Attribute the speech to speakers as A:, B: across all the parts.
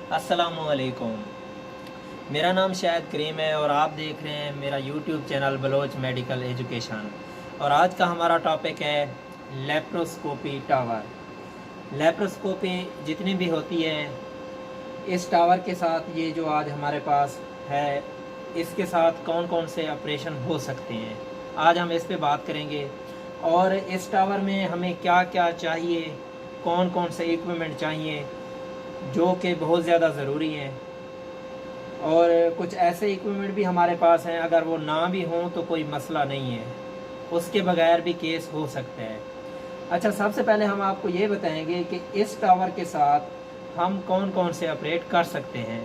A: अस्सलामुअलैकुम। मेरा नाम शायद करीम है और आप देख रहे हैं मेरा YouTube channel Baloch medical education. और आज का हमारा टॉपिक है लेप्रोस्कोपी टावर। लेप्रोस्कोपी जितनी भी होती है, इस टावर के साथ ये जो आज हमारे पास है, इसके साथ कौन कौन से ऑपरेशन हो सकते हैं, आज हम इस पे बात करेंगे। और इस टावर में हमें क्या क्या चाहिए, कौन कौन से इक्विपमेंट चाहिए जो कि बहुत ज़्यादा ज़रूरी हैं, और कुछ ऐसे इक्विपमेंट भी हमारे पास हैं, अगर वो ना भी हों तो कोई मसला नहीं है, उसके बगैर भी केस हो सकता है। अच्छा, सबसे पहले हम आपको ये बताएंगे कि इस टावर के साथ हम कौन कौन से ऑपरेट कर सकते हैं।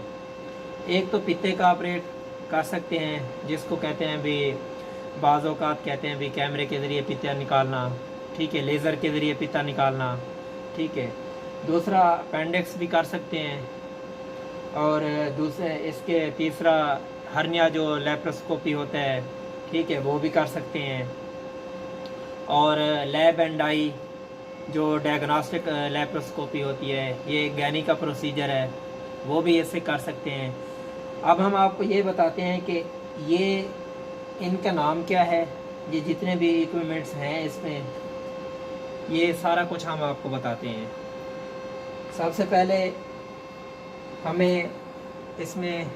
A: एक तो पित्ते का ऑपरेट कर सकते हैं, जिसको कहते हैं भी बाज़ औक़ात कहते हैं भी कैमरे के ज़रिए पित्ता निकालना, ठीक है, लेज़र के ज़रिए पित्ता निकालना, ठीक है। दूसरा अपेंडिक्स भी कर सकते हैं, और दूसरे इसके तीसरा हर्निया जो लेप्रोस्कोपी होता है, ठीक है, वो भी कर सकते हैं। और लैब एंड आई जो डायग्नोस्टिक लेप्रोस्कोपी होती है, ये गैनी का प्रोसीजर है, वो भी इससे कर सकते हैं। अब हम आपको ये बताते हैं कि ये इनका नाम क्या है, ये जितने भी इक्विपमेंट्स हैं इसमें, ये सारा कुछ हम आपको बताते हैं। सबसे पहले हमें इसमें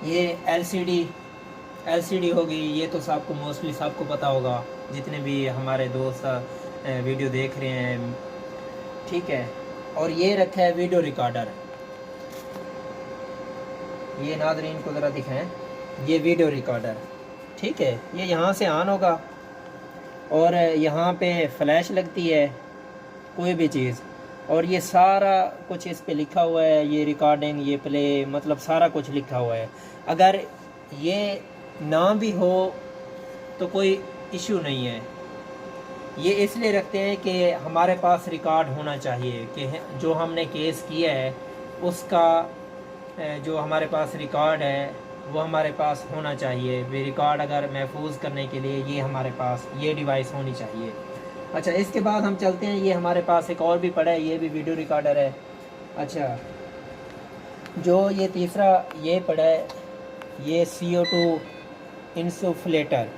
A: ये एलसीडी होगी, ये तो सबको मोस्टली सबको पता होगा, जितने भी हमारे दोस्त वीडियो देख रहे हैं, ठीक है। और ये रखा है वीडियो रिकॉर्डर, ये नाज़रीन को ज़रा दिखाएं, ये वीडियो रिकॉर्डर, ठीक है, ये यहाँ से ऑन होगा और यहाँ पे फ्लैश लगती है कोई भी चीज़, और ये सारा कुछ इस पे लिखा हुआ है, ये रिकॉर्डिंग, ये प्ले, मतलब सारा कुछ लिखा हुआ है। अगर ये ना भी हो तो कोई इशू नहीं है। ये इसलिए रखते हैं कि हमारे पास रिकॉर्ड होना चाहिए कि जो हमने केस किया है उसका जो हमारे पास रिकॉर्ड है वो हमारे पास होना चाहिए। वे रिकॉर्ड अगर महफूज करने के लिए ये हमारे पास ये डिवाइस होनी चाहिए। अच्छा, इसके बाद हम चलते हैं, ये हमारे पास एक और भी पड़ा है, ये भी वीडियो रिकॉर्डर है। अच्छा, जो ये तीसरा ये पड़ा है, ये CO2 इंसुफ्लेटर,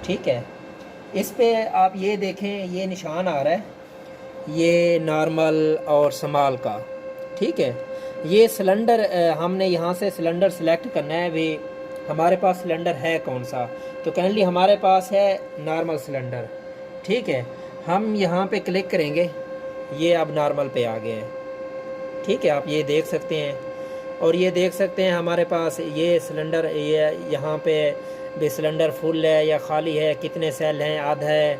A: ठीक है। इस पे आप ये देखें, ये निशान आ रहा है, ये नॉर्मल और स्मॉल का, ठीक है। ये सिलेंडर हमने यहाँ से सिलेंडर सेलेक्ट करना है, भी हमारे पास सिलेंडर है कौन सा, तो काइंडली हमारे पास है नॉर्मल सिलेंडर, ठीक है। हम यहाँ पे क्लिक करेंगे, ये अब नॉर्मल पे आ गए हैं, ठीक है, आप ये देख सकते हैं। और ये देख सकते हैं हमारे पास ये सिलेंडर, ये यहाँ पे भी सिलेंडर फुल है या खाली है, कितने सेल हैं, आधा है,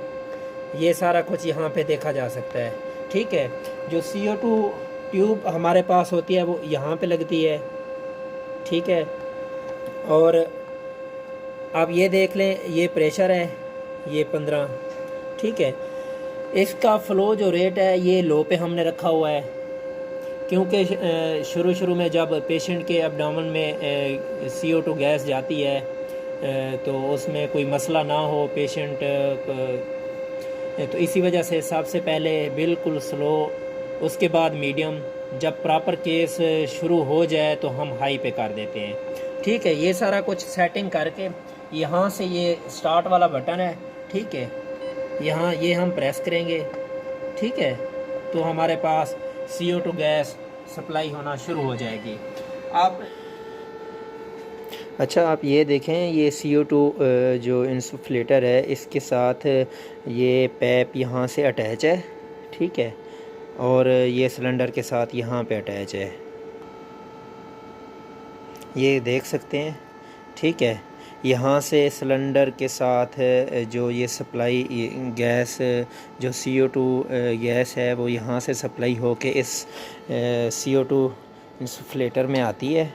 A: ये सारा कुछ यहाँ पे देखा जा सकता है, ठीक है। जो CO2 ट्यूब हमारे पास होती है वो यहाँ पे लगती है, ठीक है। और आप ये देख लें, ये प्रेशर है, ये 15, ठीक है। इसका फ़्लो जो रेट है ये लो पे हमने रखा हुआ है, क्योंकि शुरू में जब पेशेंट के एब्डोमेन में CO2 गैस जाती है तो उसमें कोई मसला ना हो पेशेंट, तो इसी वजह से सबसे पहले बिल्कुल स्लो, उसके बाद मीडियम, जब प्रॉपर केस शुरू हो जाए तो हम हाई पे कर देते हैं, ठीक है। ये सारा कुछ सेटिंग करके यहाँ से ये स्टार्ट वाला बटन है, ठीक है, यहाँ ये हम प्रेस करेंगे, ठीक है, तो हमारे पास CO2 गैस सप्लाई होना शुरू हो जाएगी। अच्छा, आप ये देखें, ये CO2 जो इंसुफ्लेटर है इसके साथ ये पैप यहाँ से अटैच है, ठीक है, और ये सिलेंडर के साथ यहाँ पे अटैच है, ये देख सकते हैं, ठीक है। यहाँ से सिलेंडर के साथ जो ये सप्लाई गैस, जो CO2 गैस है वो यहाँ से सप्लाई होके इस CO2 इंसुफ्लेटर में आती है।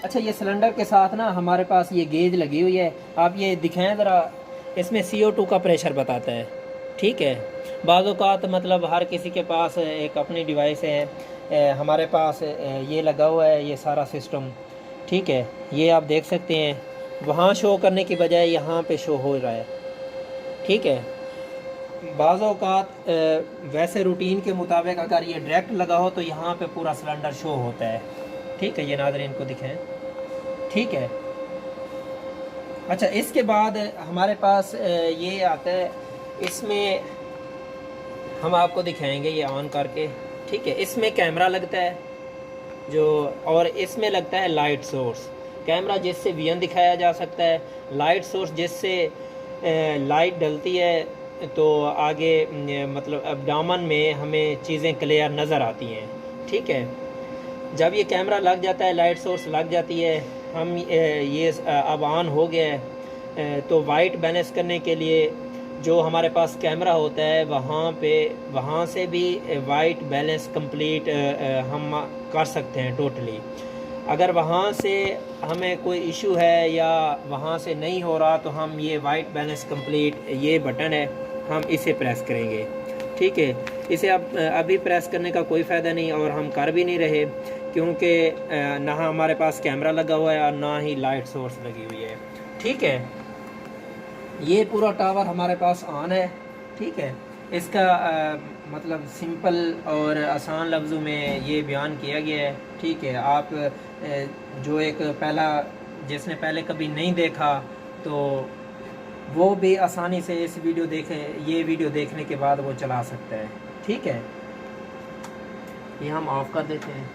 A: अच्छा, ये सिलेंडर के साथ ना हमारे पास ये गेज लगी हुई है, आप ये दिखाएं ज़रा, इसमें CO2 का प्रेशर बताता है, ठीक है। बाज़ औक़ात मतलब हर किसी के पास एक अपनी डिवाइस है, हमारे पास ये लगा हुआ है ये सारा सिस्टम, ठीक है। ये आप देख सकते हैं, वहाँ शो करने की बजाय यहाँ पे शो हो रहा है, ठीक है। बाज़ औक़ात वैसे रूटीन के मुताबिक अगर ये डायरेक्ट लगा हो तो यहाँ पे पूरा सिलेंडर शो होता है। ठीक है, ये नाज़रीन को दिखाएं। ठीक है, अच्छा इसके बाद हमारे पास ये आता है, इसमें हम आपको दिखाएंगे ये ऑन करके। ठीक है, इसमें कैमरा लगता है जो, और इसमें लगता है लाइट सोर्स। कैमरा जिससे विजन दिखाया जा सकता है, लाइट सोर्स जिससे लाइट डलती है तो आगे मतलब एब्डामन में हमें चीज़ें क्लियर नज़र आती हैं। ठीक है, जब ये कैमरा लग जाता है, लाइट सोर्स लग जाती है, हम ये अब ऑन हो गया है, तो वाइट बैलेंस करने के लिए जो हमारे पास कैमरा होता है वहाँ से भी वाइट बैलेंस कंप्लीट हम कर सकते हैं टोटली। अगर वहाँ से हमें कोई इशू है या वहाँ से नहीं हो रहा तो हम ये वाइट बैलेंस कंप्लीट, ये बटन है, हम इसे प्रेस करेंगे। ठीक है, इसे अब अभी प्रेस करने का कोई फ़ायदा नहीं और हम कर भी नहीं रहे, क्योंकि ना हमारे पास कैमरा लगा हुआ है और ना ही लाइट सोर्स लगी हुई है। ठीक है, ये पूरा टावर हमारे पास ऑन है। ठीक है, इसका मतलब सिंपल और आसान लफ्ज़ों में ये बयान किया गया है। ठीक है, आप जो एक पहला जिसने पहले कभी नहीं देखा तो वो भी आसानी से इस वीडियो ये वीडियो देखने के बाद वो चला सकता है। ठीक है, ये हम ऑफ़ कर देते हैं।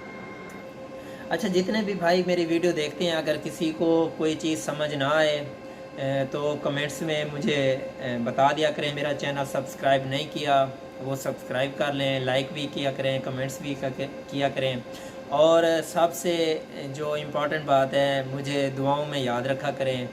A: अच्छा, जितने भी भाई मेरी वीडियो देखते हैं, अगर किसी को कोई चीज़ समझ ना आए तो कमेंट्स में मुझे बता दिया करें। मेरा चैनल सब्सक्राइब नहीं किया वो सब्सक्राइब कर लें, लाइक भी किया करें, कमेंट्स भी किया करें, और सबसे जो इम्पोर्टेंट बात है, मुझे दुआओं में याद रखा करें।